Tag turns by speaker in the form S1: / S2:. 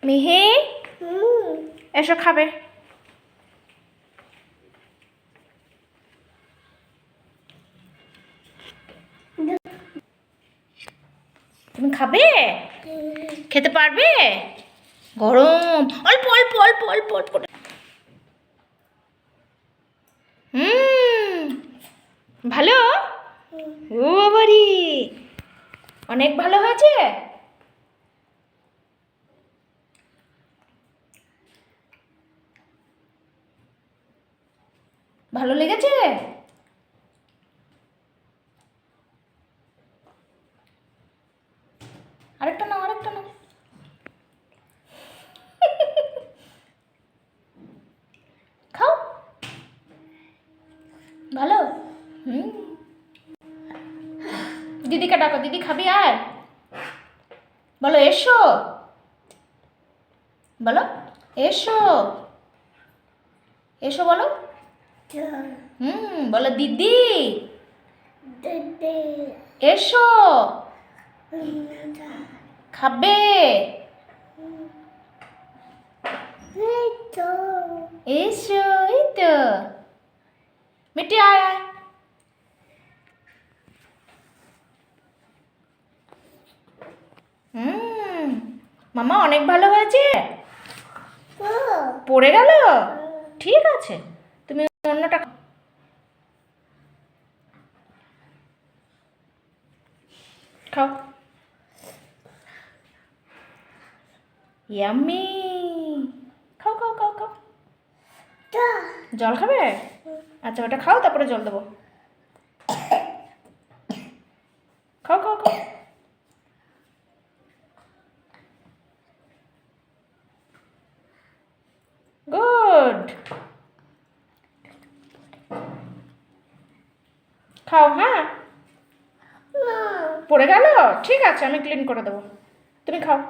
S1: মিহি এসো খাবে। তুমি খাবে? খেতে পারবে? গরম, অল্প অল্প অল্প অল্প অল্প করে। ভালো? ও বাবারি, অনেক ভালো হয়েছে। ভালো লেগেছে? আরেকটা নাও, আরেকটা নাও। খাও। ভালো? দিদিকে ডাকো, দিদি খাবি? আয় বলো এসো, বলো এসো, এসো বলো। বলো দিদি এসো, খাবে? এসো, এই তো মিটি, আয় আয়। মামা অনেক ভালো হয়েছে। পড়ে গেল? ঠিক আছে, তুমি অন্যটা খাও। ইয়াম্মি, খাও খাও খাও খাও। জল খাবে? আচ্ছা ওটা খাও, তারপরে জল দেবো। খাও খাও খাও। গুড, খাও। হ্যাঁ, পড়ে গেল? ঠিক আছে, আমি ক্লিন করে দেবো, তুমি খাও।